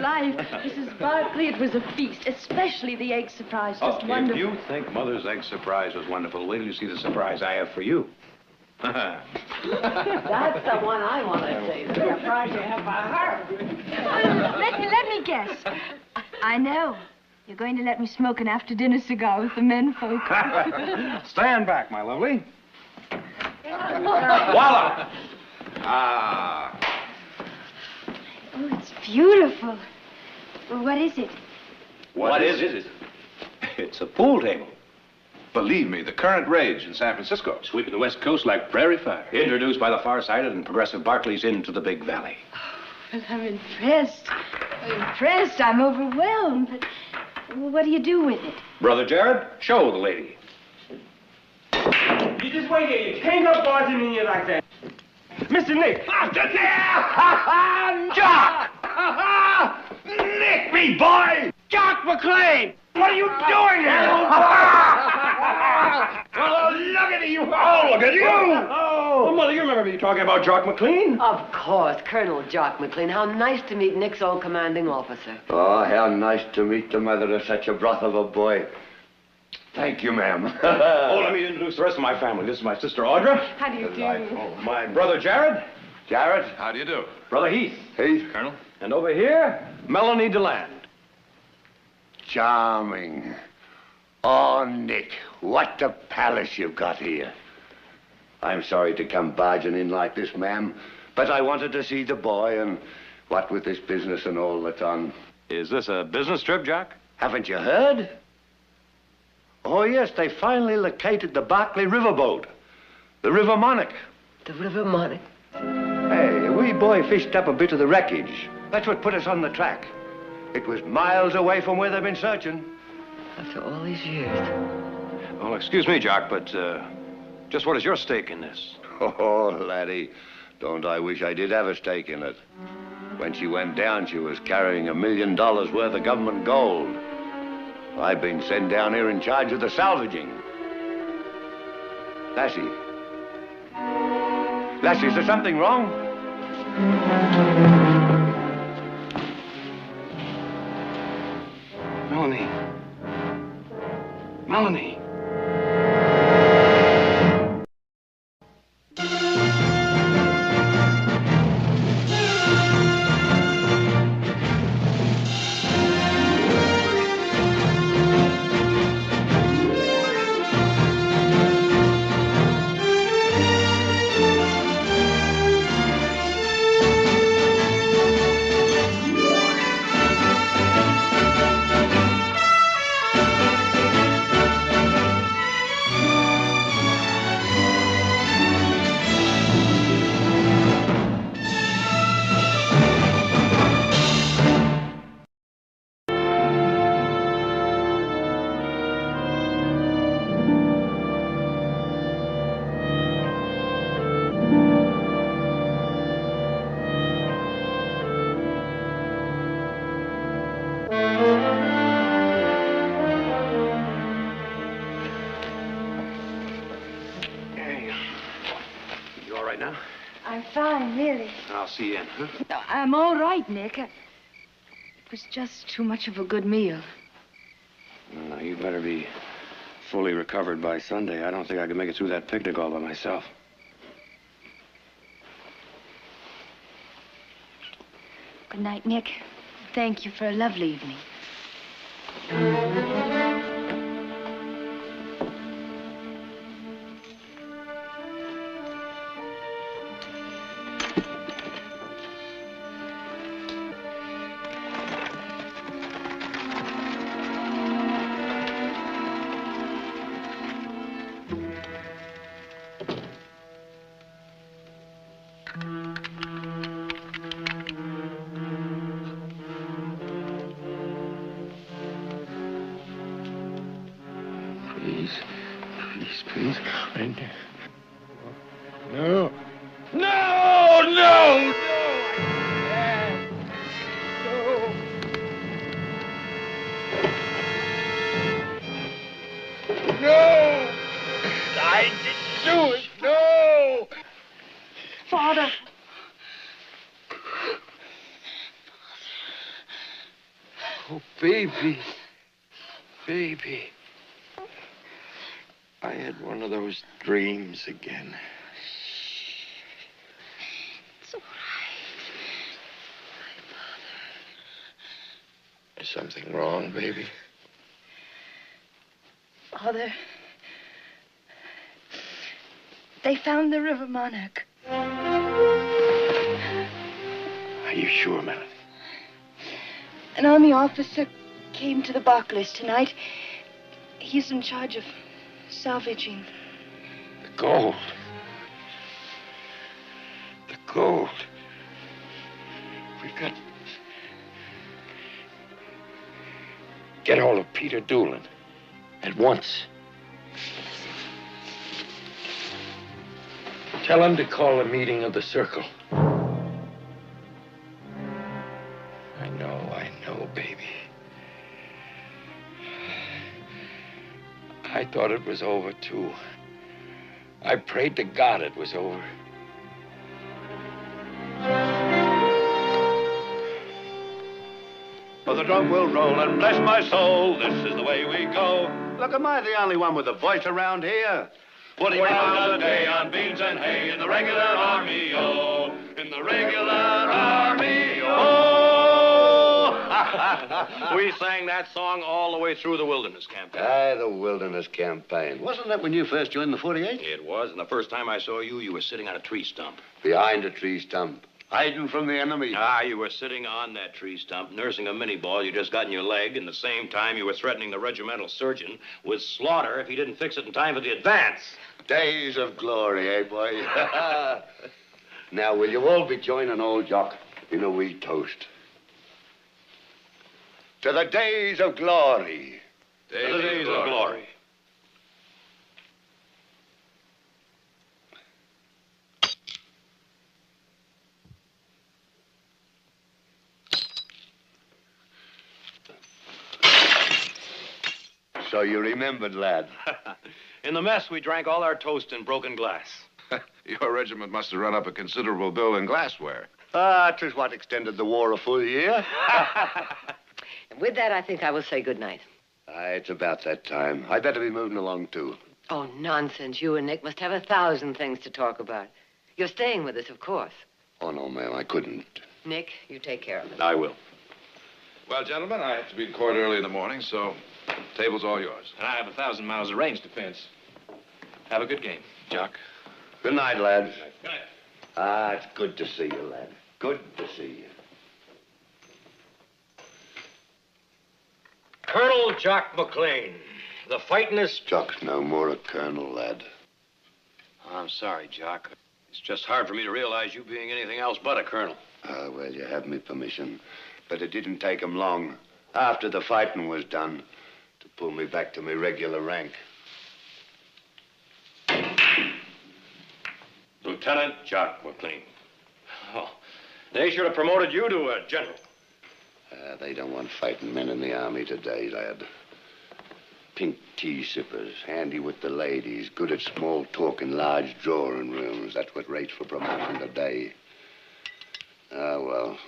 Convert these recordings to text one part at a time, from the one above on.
life. Mrs. Barkley, it was a feast, especially the egg surprise. Just wonderful. If you think Mother's egg surprise was wonderful, wait till you see the surprise I have for you. That's the one I want to see. The surprise you have for her. Let me guess. I know. You're going to let me smoke an after-dinner cigar with the men folk. Stand back, my lovely. Voila! Ah. Oh, it's beautiful. Well, what is it? What is it? It's a pool table. Believe me, the current rage in San Francisco. Sweeping the West Coast like prairie fire. Introduced by the far-sighted and progressive Barclays into the big valley. Well, I'm impressed. I'm overwhelmed. But what do you do with it? Brother Jared, show the lady. You just wait here. You can't go barging in here like that. Mr. Nick. After Nick! Jock! Nick me, boy! Jock McLean! What are you doing here? Oh, look at you! Oh, look at you! Oh, Mother, you remember me talking about Jock McLean? Of course, Colonel Jock McLean. How nice to meet Nick's old commanding officer. Oh, how nice to meet the mother of such a broth of a boy. Thank you, ma'am. Oh, let me introduce the rest of my family. This is my sister, Audra. How do you do? Oh, my brother, Jared. Jared? How do you do? Brother Heath. Heath? Colonel. And over here, Melanie DeLand. Charming. Oh, Nick, what a palace you've got here. I'm sorry to come barging in like this, ma'am, but I wanted to see the boy, and what with this business and all that's on. Is this a business trip, Jack? Haven't you heard? Oh, yes, they finally located the Barkley riverboat, the River Monarch. The River Monarch? Hey, a wee boy fished up a bit of the wreckage. That's what put us on the track. It was miles away from where they've been searching. After all these years. Well, excuse me, Jock, but just what is your stake in this? Oh, laddie, don't I wish I did have a stake in it. When she went down, she was carrying $1 million worth of government gold. I've been sent down here in charge of the salvaging. Lassie. Lassie, is there something wrong? Melanie. Melanie. I'm fine, really. I'll see you in, huh? No, I'm all right, Nick. It was just too much of a good meal. Well, now, you better be fully recovered by Sunday. I don't think I can make it through that picnic all by myself. Good night, Nick. Thank you for a lovely evening. Please. No. No, no, no! No! I didn't do it! No! Father! Oh, baby. Baby. I had one of those dreams again. It's all right. Is something wrong, baby? Father, they found the river Monarch. Are you sure, Melanie? An army officer came to the Barclays tonight. He's in charge of salvaging. The gold. The gold. We've got... Get hold of Peter Doolin. At once. Tell him to call a meeting of the circle. I know, baby. I thought it was over, too. I prayed to God it was over. For the drum will roll and bless my soul. This is the way we go. Look, am I the only one with a voice around here? 40 pounds a day on beans and hay in the regular army, oh. In the regular army, oh. We sang that song all the way through the wilderness campaign. Aye, the wilderness campaign. Wasn't that when you first joined the 48? It was, and the first time I saw you, you were sitting on a tree stump. Behind a tree stump. Hiding from the enemy. You were sitting on that tree stump, nursing a mini ball you just got in your leg, and the same time you were threatening the regimental surgeon with slaughter if he didn't fix it in time for the advance. Days of glory, eh, boy? Now, will you all be joining old Jock in a wee toast? To the days of glory. Days of glory. So you remembered, lad. In the mess, we drank all our toast in broken glass. Your regiment must have run up a considerable bill in glassware. Ah, 'tis what extended the war a full year. And with that, I think I will say good night. Aye, it's about that time. I'd better be moving along, too. Oh, nonsense. You and Nick must have 1,000 things to talk about. You're staying with us, of course. Oh, no, ma'am, I couldn't. Nick, you take care of it. I will. Well, gentlemen, I have to be in court early in the morning, so table's all yours. And I have 1,000 miles of range defense. Have a good game, Jock. Good night, lads. Good night. Ah, it's good to see you, lad. Good to see you. Colonel Jock McLean, the fightingest... Jock's no more a colonel, lad. I'm sorry, Jock. It's just hard for me to realize you being anything else but a colonel. Ah, well, you have me permission. But it didn't take 'em long, after the fighting was done, to pull me back to my regular rank. Lieutenant Jock McLean. Oh, they should have promoted you to a general. They don't want fighting men in the army today, lad. Pink tea sippers, handy with the ladies, good at small talk in large drawing rooms. That's what rates for promotion today. Ah, well.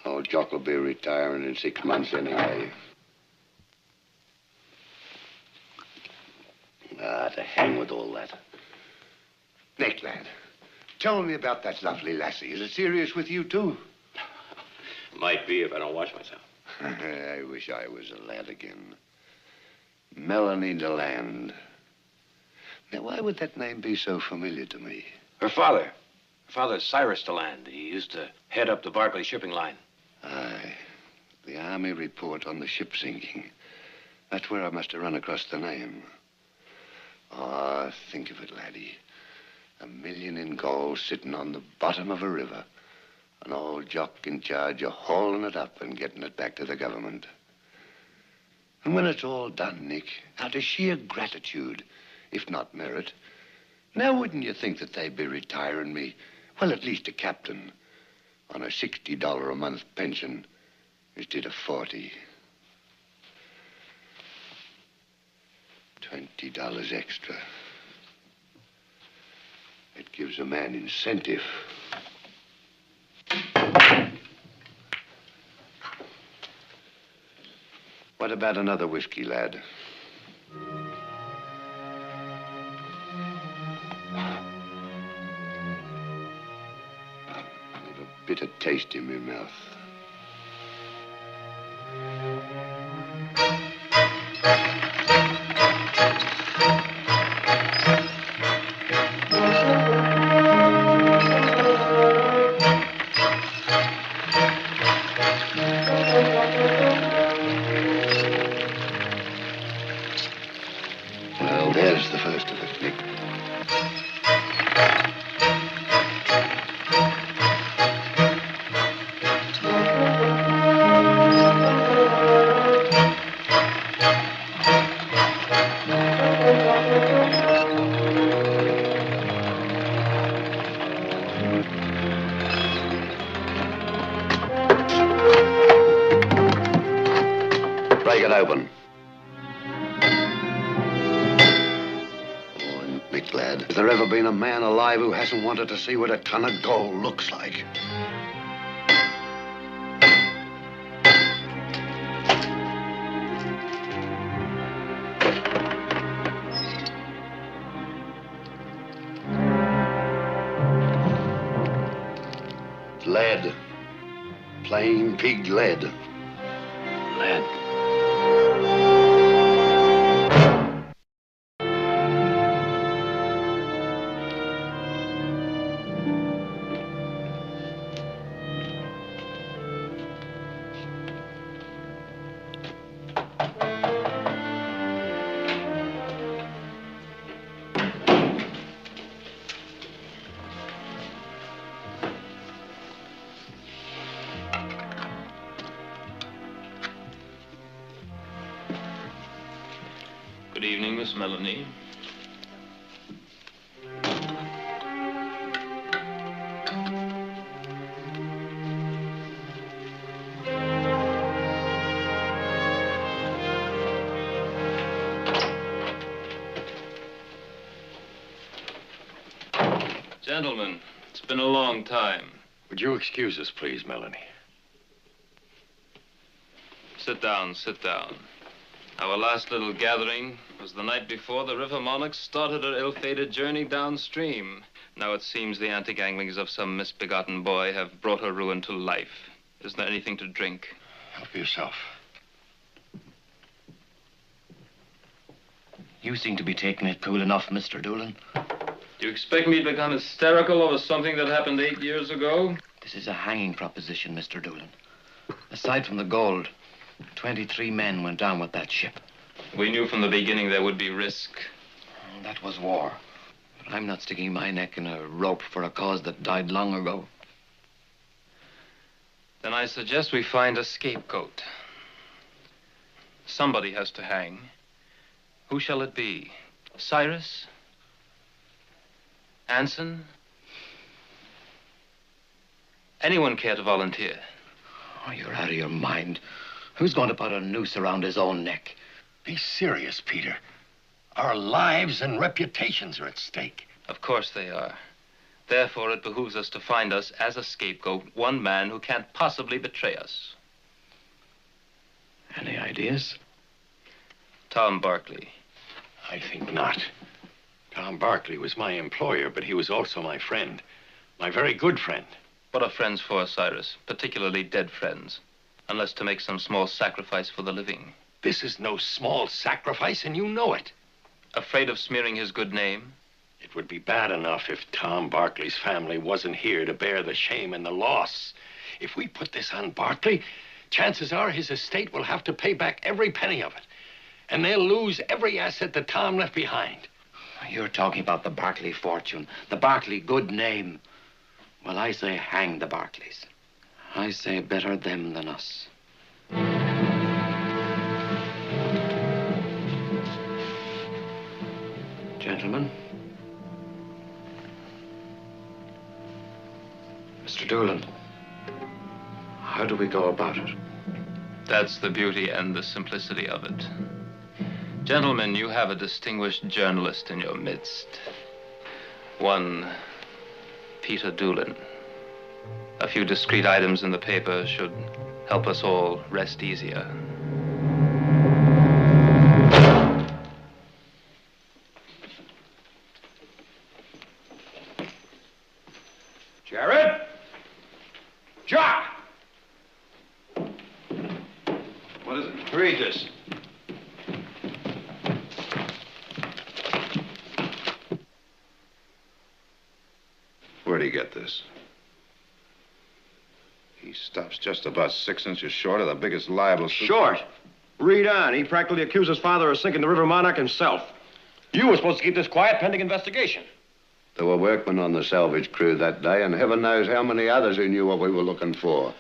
Old Jock will be retiring in 6 months anyway. Ah, to hang with all that. Nick, lad, tell me about that lovely lassie. Is it serious with you, too? Might be if I don't wash myself. I wish I was a lad again. Melanie DeLand. Now, why would that name be so familiar to me? Her father. Her father's Cyrus DeLand. He used to head up the Barclay shipping line. Aye. The Army report on the ship sinking. That's where I must have run across the name. Ah, think of it, laddie. $1 million in gold sitting on the bottom of a river. An old Jock in charge of hauling it up and getting it back to the government. And when it's all done, Nick, out of sheer gratitude, if not merit, now wouldn't you think that they'd be retiring me, well, at least a captain, on a $60 a month pension instead of 40? $20 extra. It gives a man incentive. What about another whiskey, lad? Leave a bitter taste in my mouth. Well, there's the first of it, Nick. Break it open. Oh, Nick, lad, has there ever been a man alive who hasn't wanted to see what a ton of gold looks like? Lead. Plain pig lead. Lead. Good evening, Miss Melanie. Gentlemen, it's been a long time. Would you excuse us, please, Melanie? Sit down, sit down. Our last little gathering was the night before the River Monarch started her ill-fated journey downstream. Now it seems the anti-ganglings of some misbegotten boy have brought her ruin to life. Isn't there anything to drink? Help yourself. You seem to be taking it cool enough, Mr. Doolan. Do you expect me to become hysterical over something that happened 8 years ago? This is a hanging proposition, Mr. Doolan. Aside from the gold, 23 men went down with that ship. We knew from the beginning there would be risk. That was war. But I'm not sticking my neck in a rope for a cause that died long ago. Then I suggest we find a scapegoat. Somebody has to hang. Who shall it be? Cyrus? Anson? Anyone care to volunteer? Oh, you're out of your mind. Who's going to put a noose around his own neck? Be serious, Peter. Our lives and reputations are at stake. Of course they are. Therefore, it behooves us to find us, as a scapegoat, one man who can't possibly betray us. Any ideas? Tom Barkley. I think not. Tom Barkley was my employer, but he was also my friend. My very good friend. What are friends for, Cyrus? Particularly dead friends. Unless to make some small sacrifice for the living. This is no small sacrifice, and you know it. Afraid of smearing his good name? It would be bad enough if Tom Barkley's family wasn't here to bear the shame and the loss. If we put this on Barkley, chances are his estate will have to pay back every penny of it. And they'll lose every asset that Tom left behind. You're talking about the Barkley fortune, the Barkley good name. Well, I say hang the Barkleys. I say better them than us. Gentlemen. Mr. Doolan, how do we go about it? That's the beauty and the simplicity of it. Gentlemen, you have a distinguished journalist in your midst. One Peter Doolan. A few discreet items in the paper should help us all rest easier. What is it? Read this. Where'd he get this? He stops just about 6 inches short of the biggest liable... Short? Read on. He practically accused his father of sinking the River Monarch himself. You were supposed to keep this quiet pending investigation. There were workmen on the salvage crew that day, and heaven knows how many others who knew what we were looking for.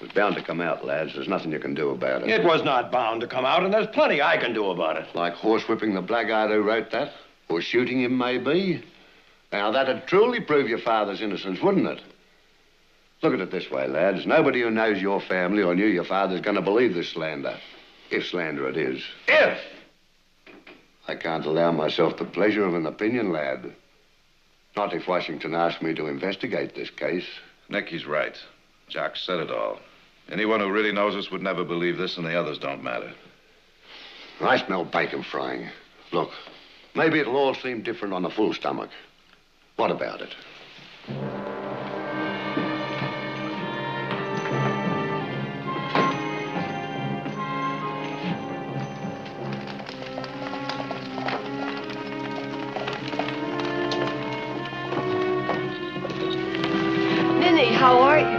It was bound to come out, lads. There's nothing you can do about it. It was not bound to come out, and there's plenty I can do about it. Like horsewhipping the blackguard who wrote that, or shooting him, maybe. Now, that'd truly prove your father's innocence, wouldn't it? Look at it this way, lads. Nobody who knows your family or knew your father's going to believe this slander. If slander it is. If! I can't allow myself the pleasure of an opinion, lad. Not if Washington asked me to investigate this case. Nick, he's right. Jock said it all. Anyone who really knows us would never believe this, and the others don't matter. I smell bacon frying. Look, maybe it'll all seem different on a full stomach. What about it? Minnie, how are you?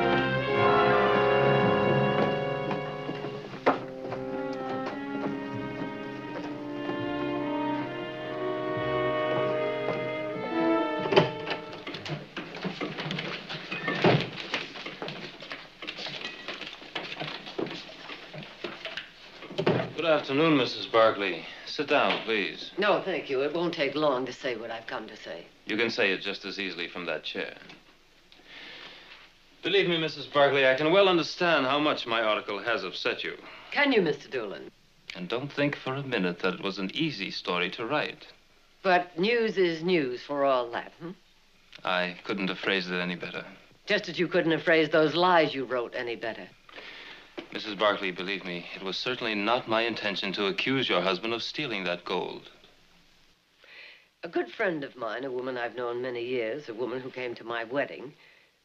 Good afternoon, Mrs. Barkley. Sit down, please. No, thank you. It won't take long to say what I've come to say. You can say it just as easily from that chair. Believe me, Mrs. Barkley, I can well understand how much my article has upset you. Can you, Mr. Doolin? And don't think for a minute that it was an easy story to write. But news is news for all that, hmm? I couldn't have phrased it any better. Just as you couldn't have phrased those lies you wrote any better. Mrs. Barkley, believe me, it was certainly not my intention to accuse your husband of stealing that gold. A good friend of mine, a woman I've known many years, a woman who came to my wedding,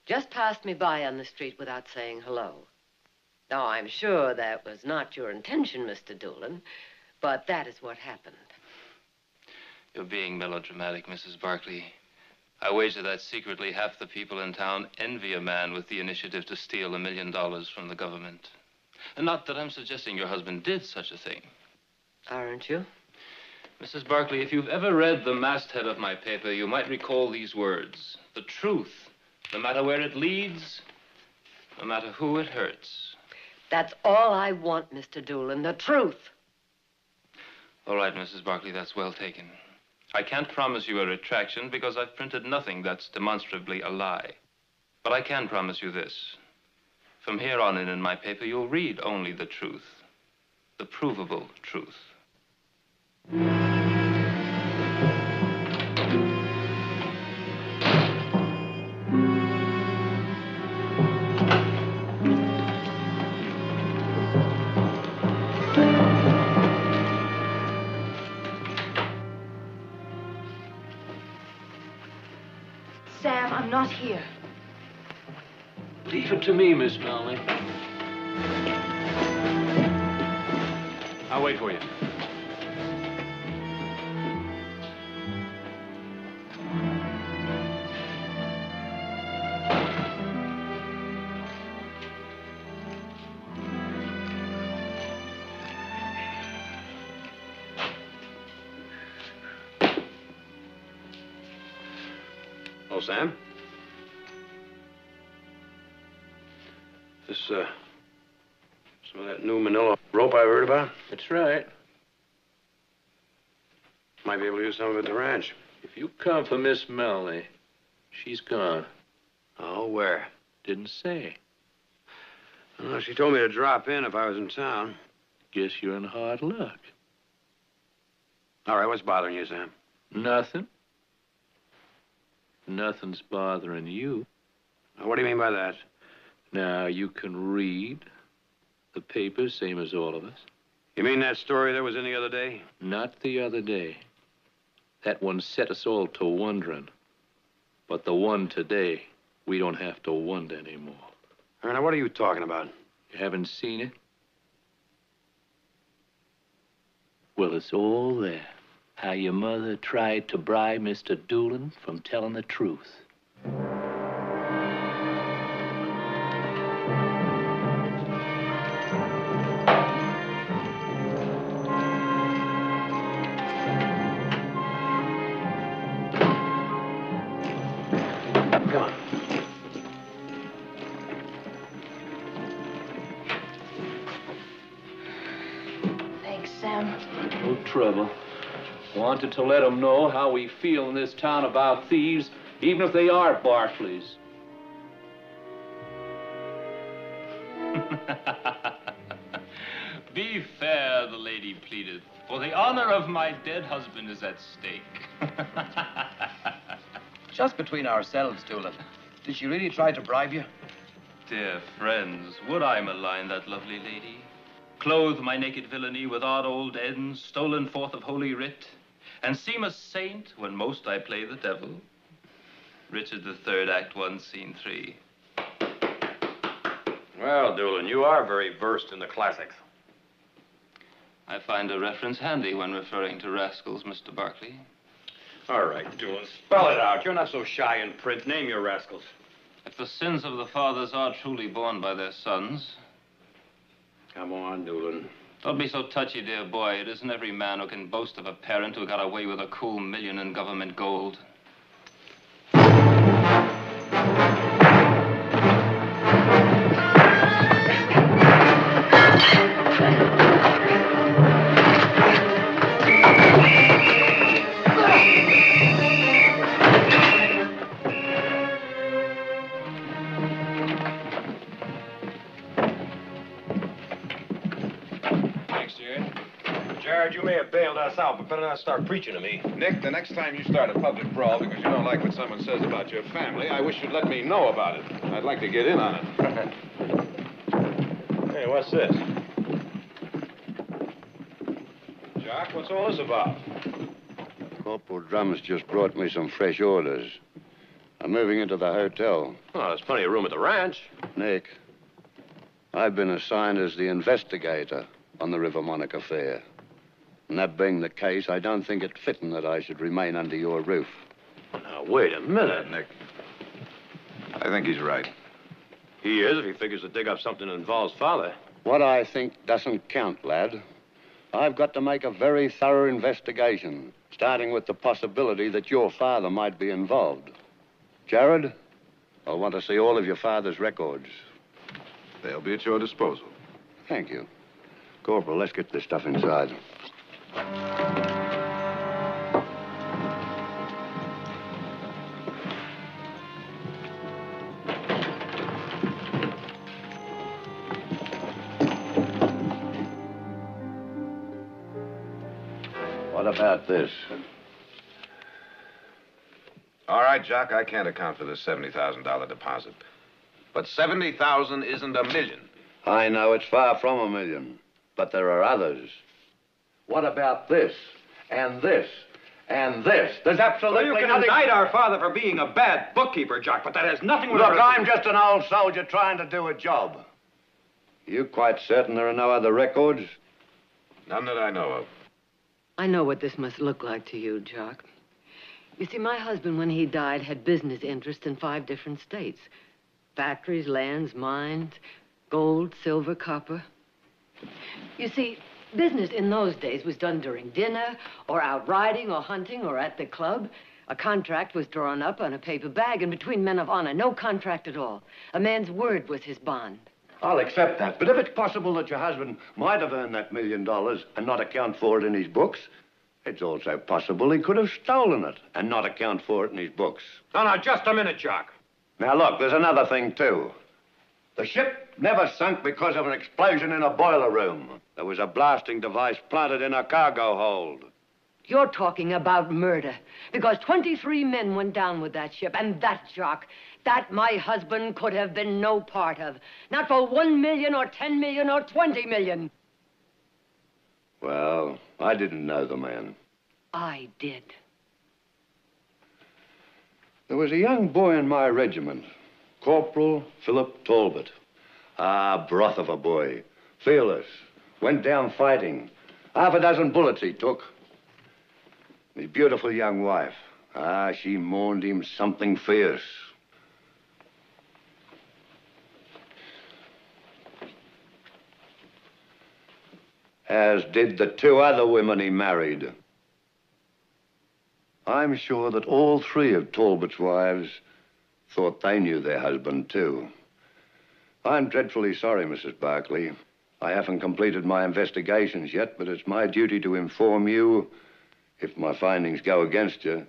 just passed me by on the street without saying hello. Now, I'm sure that was not your intention, Mr. Doolin, but that is what happened. You're being melodramatic, Mrs. Barkley. I wager that secretly half the people in town envy a man with the initiative to steal $1 million from the government. And not that I'm suggesting your husband did such a thing. Aren't you? Mrs. Barkley, if you've ever read the masthead of my paper, you might recall these words. The truth, no matter where it leads, no matter who it hurts. That's all I want, Mr. Doolin, the truth. All right, Mrs. Barkley, that's well taken. I can't promise you a retraction because I've printed nothing that's demonstrably a lie. But I can promise you this. From here on in my paper, you'll read only the truth. The provable truth. Sam, I'm not here. Leave it to me, Miss Melanie. I'll wait for you. Oh, Sam? This, some of that new manila rope I heard about? That's right. Might be able to use some of it at the ranch. If you come for Miss Melanie, she's gone. Oh, where? Didn't say. Well, she told me to drop in if I was in town. Guess you're in hard luck. All right, what's bothering you, Sam? Nothing. Nothing's bothering you. What do you mean by that? Now, you can read the paper, same as all of us. You mean that story that was in the other day? Not the other day. That one set us all to wondering. But the one today, we don't have to wonder anymore. Now, what are you talking about? You haven't seen it? Well, it's all there. How your mother tried to bribe Mr. Doolin from telling the truth. Come on. Thanks, Sam. No trouble. Wanted to let them know how we feel in this town about thieves, even if they are Barclays. Be fair, the lady pleaded, for the honor of my dead husband is at stake. Just between ourselves, Doolin, did she really try to bribe you? Dear friends, would I malign that lovely lady? Clothe my naked villainy with odd old ends, stolen forth of holy writ, and seem a saint when most I play the devil? Richard III, Act 1, Scene 3. Well, Doolin, you are very versed in the classics. I find a reference handy when referring to rascals, Mr. Barclay. All right, Doolin, spell it out. You're not so shy in print. Name your rascals. If the sins of the fathers are truly borne by their sons... Come on, Doolin. Don't be so touchy, dear boy. It isn't every man who can boast of a parent who got away with a cool $1 million in government gold. Jared, you may have bailed us out, but better not start preaching to me. Nick, the next time you start a public brawl because you don't like what someone says about your family, I wish you'd let me know about it. I'd like to get in on it. Hey, what's this? Jock, what's all this about? Corporal Drums just brought me some fresh orders. I'm moving into the hotel. Oh, there's plenty of room at the ranch. Nick, I've been assigned as the investigator on the River Monarch affair. And that being the case, I don't think it fitting that I should remain under your roof. Now, wait a minute. Nick. I think he's right. He is if he figures to dig up something that involves father. What I think doesn't count, lad. I've got to make a very thorough investigation, starting with the possibility that your father might be involved. Jared, I'll want to see all of your father's records. They'll be at your disposal. Thank you. Corporal, let's get this stuff inside. What about this? All right, Jock, I can't account for this $70,000 deposit. But 70,000 isn't $1 million. I know it's far from $1 million, but there are others. What about this, and this, and this? There's absolutely Well, you can nothing... indict our father for being a bad bookkeeper, Jock, but that has nothing with... Look, I'm just an old soldier trying to do a job. You quite certain there are no other records? None that I know of. I know what this must look like to you, Jock. You see, my husband, when he died, had business interests in 5 different states. Factories, lands, mines, gold, silver, copper. You see, business in those days was done during dinner, or out riding, or hunting, or at the club. A contract was drawn up on a paper bag, and between men of honor, no contract at all. A man's word was his bond. I'll accept that, but if it's possible that your husband might have earned that $1 million and not account for it in his books, it's also possible he could have stolen it and not account for it in his books. No, just a minute, Jock. Now, look, there's another thing, too. The ship never sunk because of an explosion in a boiler room. There was a blasting device planted in a cargo hold. You're talking about murder, because 23 men went down with that ship, and that, Jock, that my husband could have been no part of. Not for $1 million or $10 million or $20 million. Well, I didn't know the man. I did. There was a young boy in my regiment, Corporal Philip Talbot. Ah, broth of a boy. Fearless. Went down fighting. Half a dozen bullets he took. His beautiful young wife. She mourned him something fierce. As did the 2 other women he married. I'm sure that all 3 of Talbot's wives thought they knew their husband, too. I'm dreadfully sorry, Mrs. Barkley. I haven't completed my investigations yet, but it's my duty to inform you, if my findings go against you,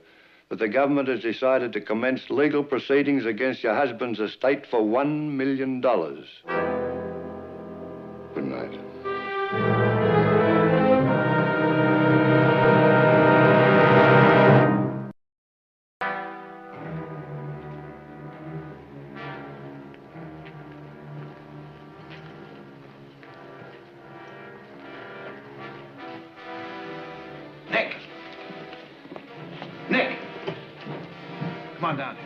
that the government has decided to commence legal proceedings against your husband's estate for $1 million. Good night. Nick! Nick! Come on down here.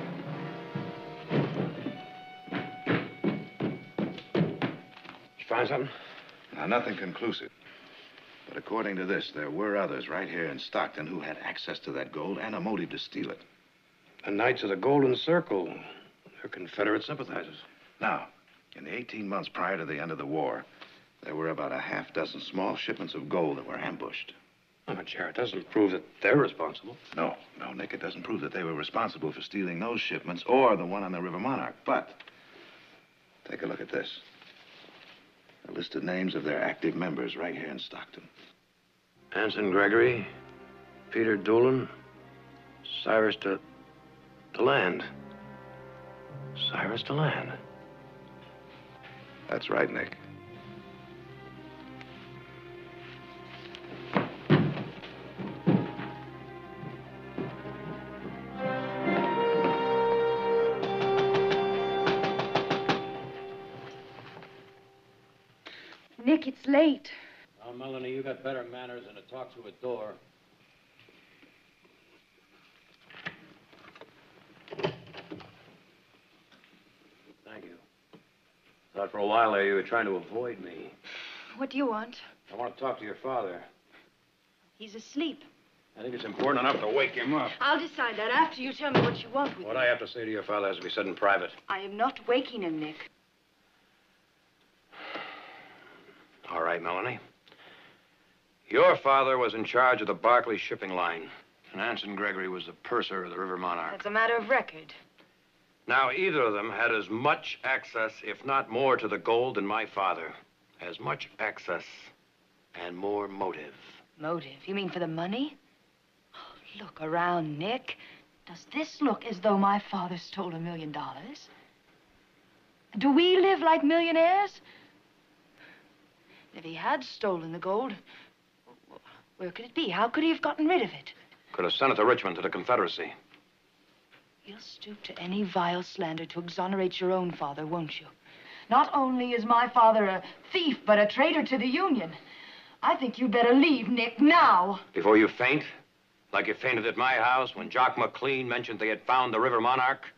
You find something? Now, nothing conclusive. But according to this, there were others right here in Stockton who had access to that gold and a motive to steal it. The Knights of the Golden Circle. They're Confederate sympathizers. Now, in the 18 months prior to the end of the war, there were about a half dozen small shipments of gold that were ambushed. Oh, but Jared, doesn't prove that they're responsible. No, Nick, it doesn't prove that they were responsible for stealing those shipments or the one on the River Monarch. But take a look at this. A list of names of their active members right here in Stockton. Anson Gregory, Peter Doolin, Cyrus DeLand. Cyrus DeLand. That's right, Nick. Nick, it's late. Now, Melanie, you got better manners than to talk through a door. Thank you. Thought for a while there you were trying to avoid me. What do you want? I want to talk to your father. He's asleep. I think it's important enough to wake him up. I'll decide that after you tell me what you want with What me. I have to say to your father has to be said in private. I am not waking him, Nick. All right, Melanie. Your father was in charge of the Barclay shipping line, and Anson Gregory was the purser of the River Monarch. That's a matter of record. Now, either of them had as much access, if not more, to the gold than my father. As much access and more motive. Motive? You mean for the money? Oh, look around, Nick. Does this look as though my father stole $1 million? Do we live like millionaires? If he had stolen the gold, where could it be? How could he have gotten rid of it? Could have sent it to Richmond, to the Confederacy. You'll stoop to any vile slander to exonerate your own father, won't you? Not only is my father a thief, but a traitor to the Union. I think you'd better leave, Nick, now. Before you faint, like you fainted at my house when Jock McLean mentioned they had found the River Monarch.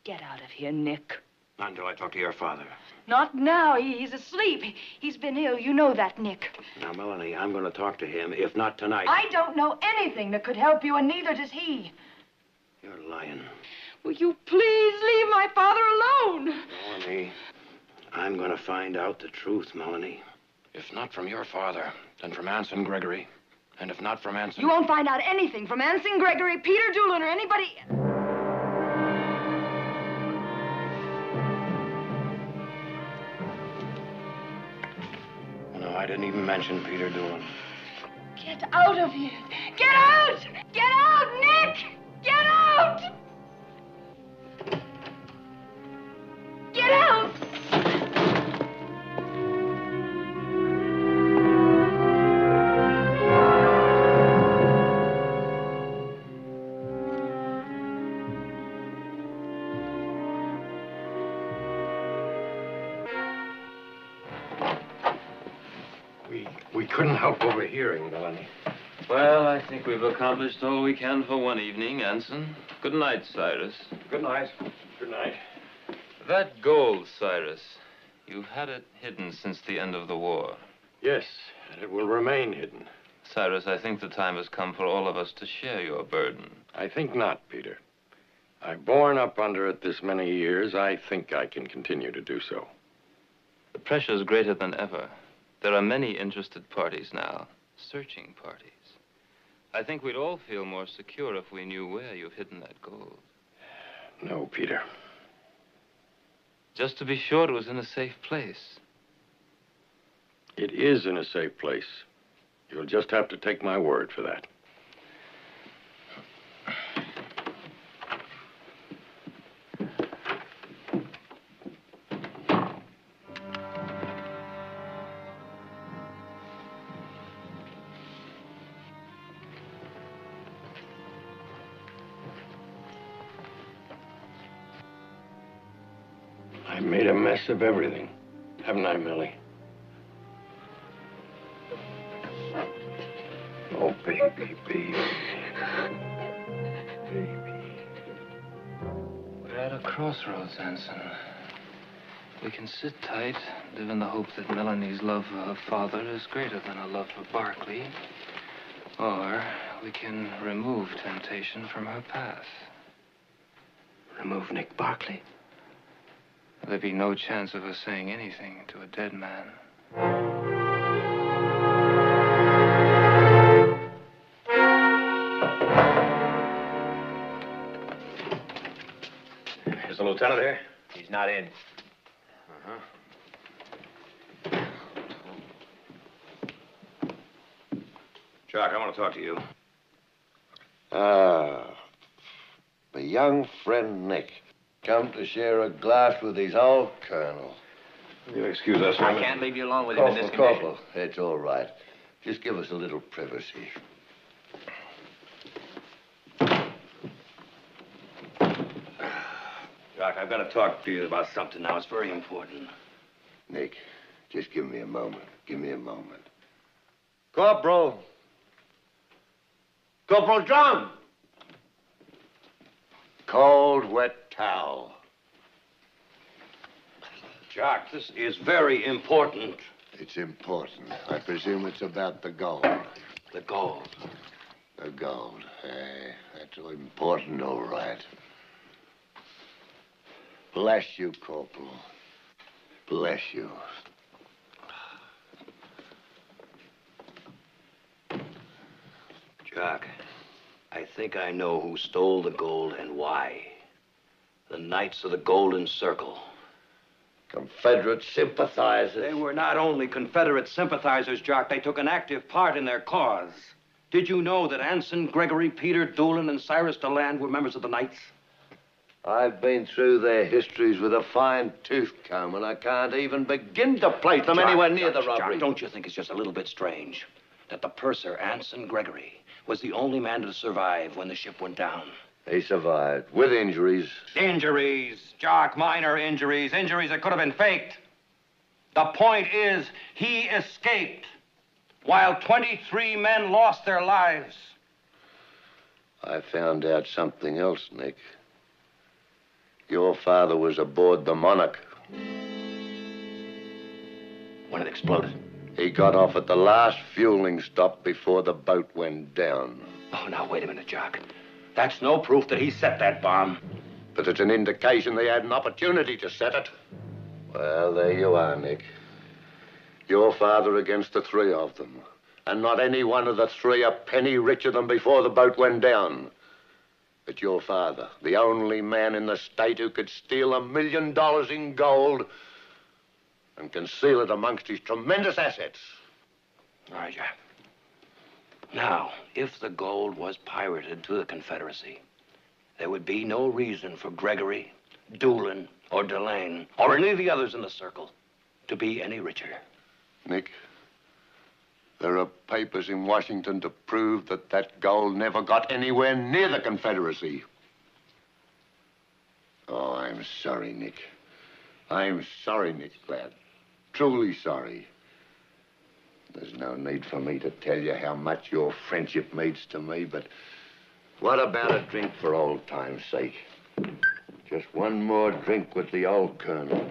Get out of here, Nick. Not until I talk to your father. Not now. He's asleep. He's been ill. You know that, Nick. Now, Melanie, I'm going to talk to him, if not tonight. I don't know anything that could help you, and neither does he. You're lying. Will you please leave my father alone? Melanie, I'm going to find out the truth, Melanie. If not from your father, then from Anson Gregory. And if not from Anson... You won't find out anything from Anson Gregory, Peter Doolin, or anybody... No, I didn't even mention Peter Doolin. Get out of here. Get out! Get out, Nick! Get out! Get out! We couldn't help overhearing, Melanie. Well, I think we've accomplished all we can for one evening, Anson. Good night, Cyrus. Good night. Good night. That gold, Cyrus, you've had it hidden since the end of the war. Yes, and it will remain hidden. Cyrus, I think the time has come for all of us to share your burden. I think not, Peter. I've borne up under it this many years. I think I can continue to do so. The pressure is greater than ever. There are many interested parties now, searching parties. I think we'd all feel more secure if we knew where you've hidden that gold. No, Peter. Just to be sure it was in a safe place. It is in a safe place. You'll just have to take my word for that. I made a mess of everything, haven't I, Millie? Oh, baby, baby. Baby. We're at a crossroads, Anson. We can sit tight, live in the hope that Melanie's love for her father is greater than her love for Barkley. Or we can remove temptation from her path. Remove Nick Barkley? There'd be no chance of her saying anything to a dead man. Is the lieutenant here? He's not in. Jock, I want to talk to you. Ah, my young friend Nick. Come to share a glass with his old colonel. Will you excuse us? I can't leave you alone with him in this condition. Corporal, it's all right. Just give us a little privacy. Jock, I've got to talk to you about something now. It's very important. Nick, just give me a moment. Give me a moment. Corporal John! Cold, wet towel. Jock, this is very important. It's important. I presume it's about the gold. The gold. The gold. That's important, all right. Bless you, Corporal. Bless you. Jock, I think I know who stole the gold and why. The Knights of the Golden Circle. Confederate sympathizers. They were not only Confederate sympathizers, Jock, they took an active part in their cause. Did you know that Anson, Gregory, Peter, Doolin, and Cyrus DeLand were members of the Knights? I've been through their histories with a fine-tooth comb, and I can't even begin to place them anywhere near the robbery. Jock, don't you think it's just a little bit strange that the purser, Anson Gregory, was the only man to survive when the ship went down? He survived, with injuries. Injuries, Jock, minor injuries. Injuries that could have been faked. The point is, he escaped, while 23 men lost their lives. I found out something else, Nick. Your father was aboard the Monarch. When it exploded? He got off at the last fueling stop before the boat went down. Oh, now, wait a minute, Jock. That's no proof that he set that bomb. But it's an indication they had an opportunity to set it. Well, there you are, Nick. Your father against the three of them. And not any one of the three a penny richer than before the boat went down. But your father, the only man in the state who could steal $1 million in gold and conceal it amongst his tremendous assets. All right, Jack. Now, if the gold was pirated to the Confederacy, there would be no reason for Gregory, Doolin, or Delane, or any of the others in the circle to be any richer. Nick, there are papers in Washington to prove that that gold never got anywhere near the Confederacy. Oh, I'm sorry, Nick. I'm sorry, Nick, lad. Truly sorry. There's no need for me to tell you how much your friendship means to me, but what about a drink for old time's sake? Just one more drink with the old colonel.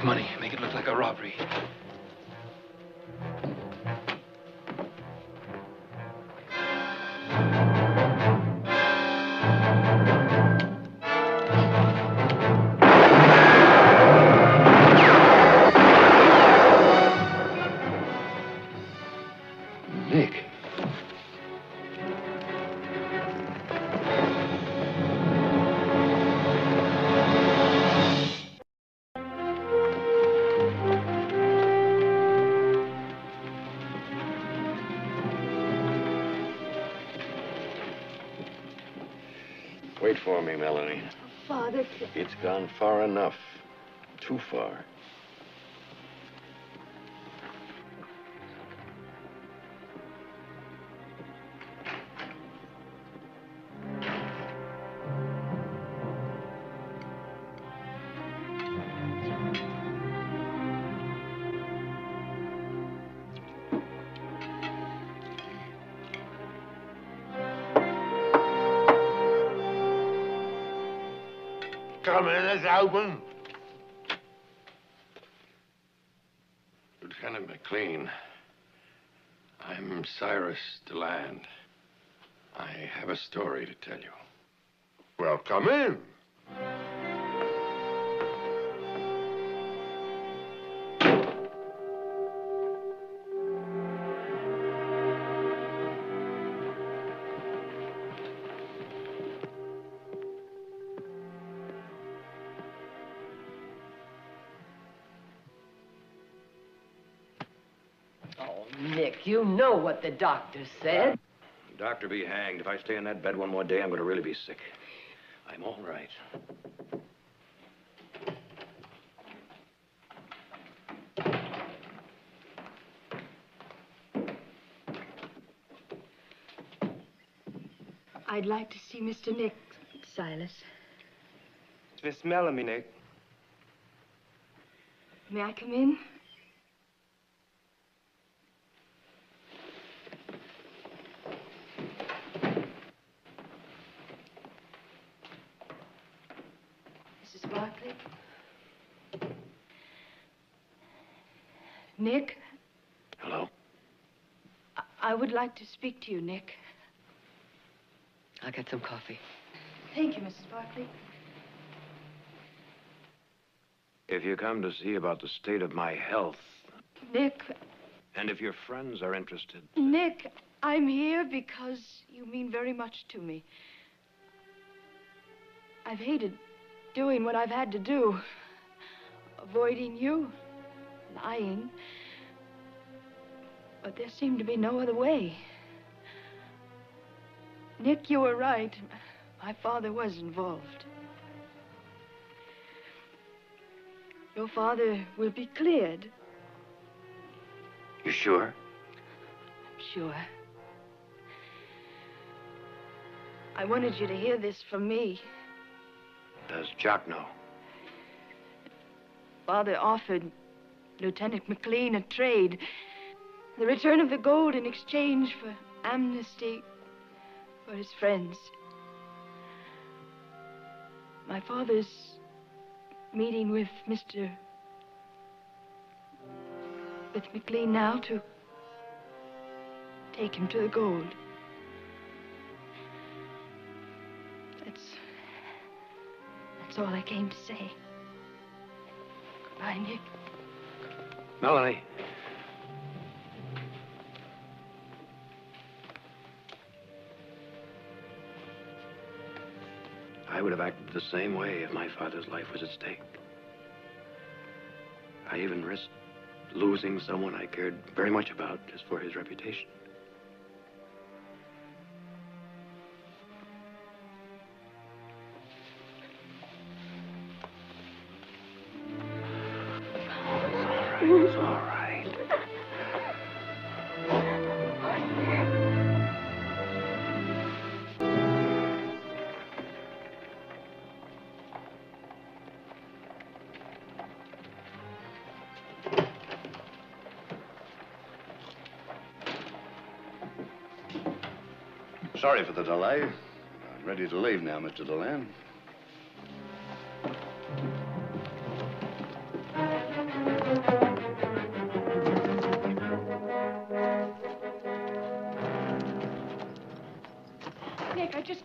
this money. Make it look like a robbery. Nick. Wait for me, Melanie. Father, It's gone far enough. Too far. Come in, it's open. Lieutenant McLean, I'm Cyrus DeLand. I have a story to tell you. Well, come in. Oh, Nick, you know what the doctor said. Doctor be hanged. If I stay in that bed one more day, I'm going to really be sick. I'm all right. I'd like to see Mr. Nick, Silas. It's Miss Melanie, Nick. May I come in? Mrs. Barkley? Nick? Hello? I would like to speak to you, Nick. I'll get some coffee. Thank you, Mrs. Barkley. If you come to see about the state of my health, Nick, and if your friends are interested, Nick, I'm here because you mean very much to me. I've hated doing what I've had to do. Avoiding you, lying. But there seemed to be no other way. Nick, you were right. My father was involved. Your father will be cleared. you sure? I'm sure. I wanted you to hear this from me. Does Jock know? Father offered Lieutenant McLean a trade. The return of the gold in exchange for amnesty for his friends. My father's meeting with McLean now to take him to the gold. That's all I came to say. Goodbye, Nick. Melanie. I would have acted the same way if my father's life was at stake. I even risked losing someone I cared very much about just for his reputation. It's all right. Sorry for the delay. I'm ready to leave now, Mr. DeLand.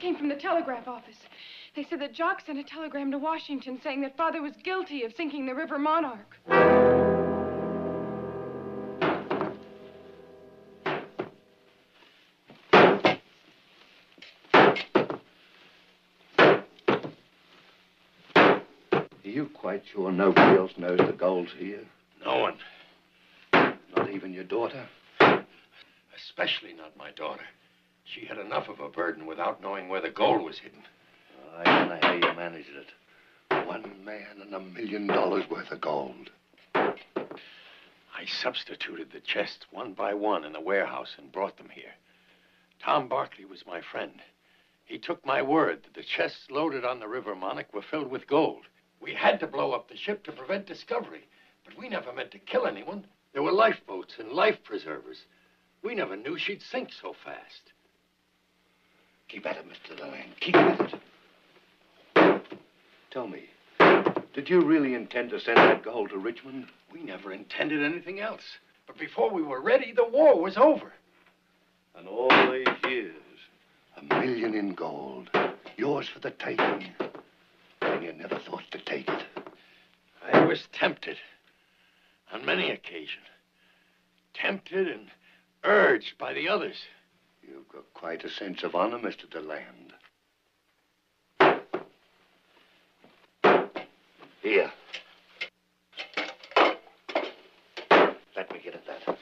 came from the telegraph office. They said that Jock sent a telegram to Washington saying that Father was guilty of sinking the River Monarch. Are you quite sure nobody else knows the gold's here? No one. Not even your daughter? Especially not my daughter. She had enough of a burden without knowing where the gold was hidden. I don't know how you managed it. One man and $1 million worth of gold. I substituted the chests one by one in the warehouse and brought them here. Tom Barkley was my friend. He took my word that the chests loaded on the River Monarch were filled with gold. We had to blow up the ship to prevent discovery, but we never meant to kill anyone. There were lifeboats and life preservers. We never knew she'd sink so fast. Keep at it, Mr. Deland. Keep at it. Tell me, did you really intend to send that gold to Richmond? We never intended anything else. But before we were ready, the war was over. And all these years, $1 million in gold. Yours for the taking. And you never thought to take it. I was tempted. On many occasions. Tempted and urged by the others. You've got quite a sense of honor, Mr. Deland. Here. Let me get at that.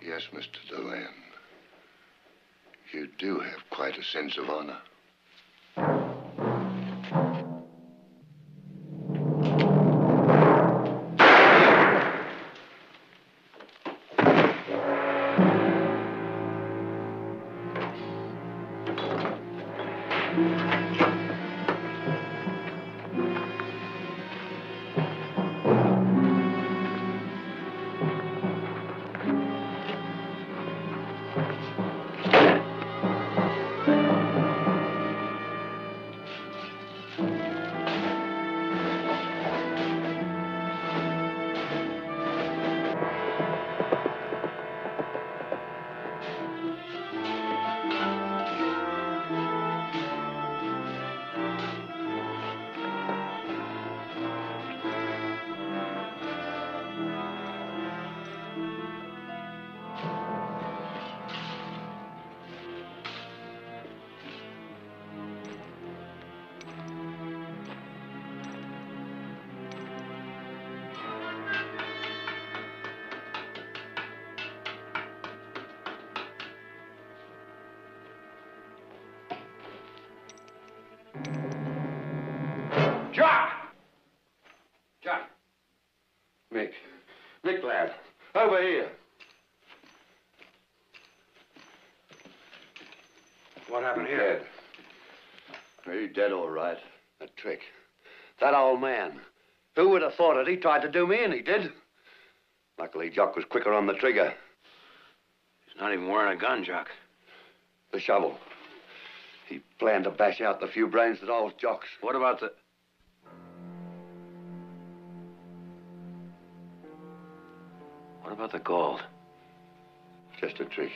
Yes, Mr. Deland. You do have quite a sense of honor. Mick, lad, over here. What happened here? Dead. He's dead, all right. A trick. That old man. Who would have thought it? He tried to do me, and he did. Luckily, Jock was quicker on the trigger. He's not even wearing a gun, Jock. The shovel. He planned to bash out the few brains that holds Jock's. What about the... What about the gold? Just a trick.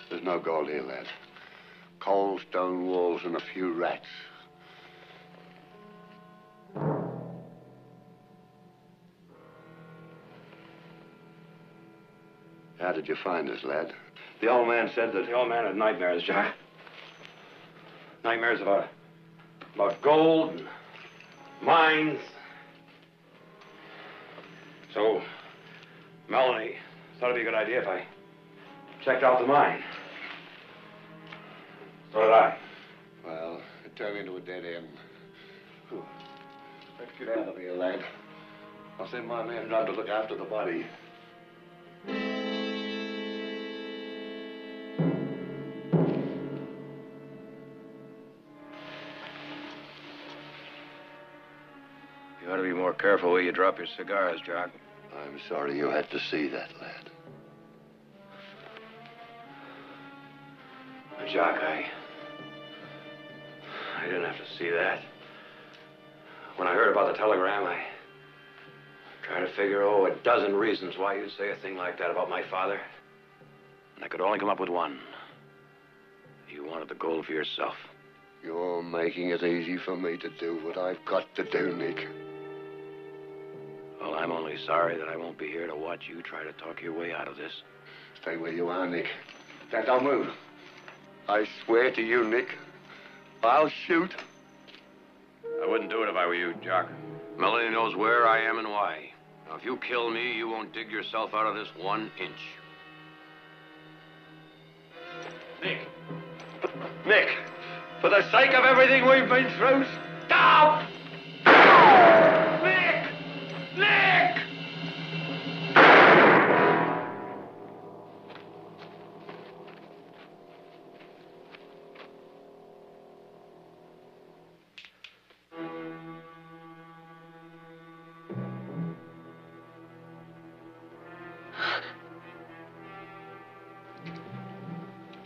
There's no gold here, lad. Coal, stone walls, and a few rats. How did you find us, lad? The old man said that the old man had nightmares, Jack. Nightmares about gold and mines. So, Melanie thought it'd be a good idea if I checked out the mine. So did I. Well, it turned into a dead end. Let's get out of here, lad. I'll send my man round to look after the body. You ought to be more careful where you drop your cigars, Jock. I'm sorry you had to see that, lad. Jock, I didn't have to see that. When I heard about the telegram, I tried to figure, a dozen reasons why you'd say a thing like that about my father. And I could only come up with one. You wanted the gold for yourself. You're making it easy for me to do what I've got to do, Nick. Well, I'm only sorry that I won't be here to watch you try to talk your way out of this. Stay where you are, Nick. Don't move. I swear to you, Nick, I'll shoot. I wouldn't do it if I were you, Jock. Melanie knows where I am and why. Now, if you kill me, you won't dig yourself out of this 1 inch. Nick! Nick! For the sake of everything we've been through, stop! Nick! Nick!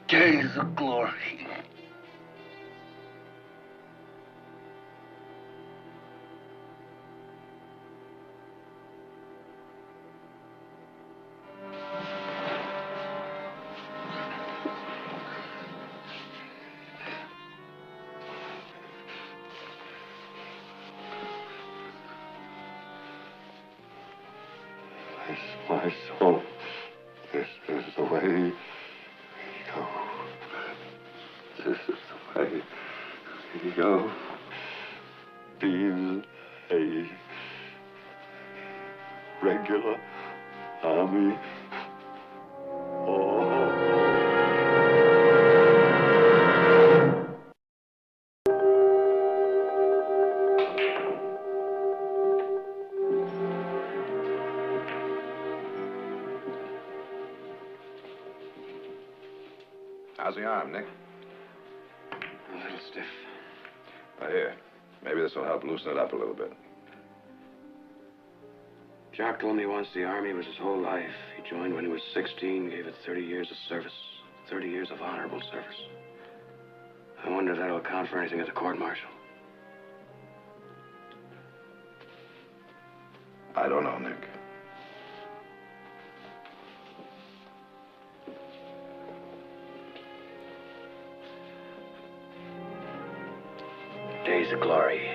Days of glory. My soul, this is the way you go. This is the way you go. Being a regular army. How's the arm, Nick? A little stiff. Here. Maybe this will help loosen it up a little bit. Jock told me once the Army was his whole life. He joined when he was 16, gave it 30 years of service. 30 years of honorable service. I wonder if that'll account for anything at the court-martial. I don't know, Nick. Days of glory.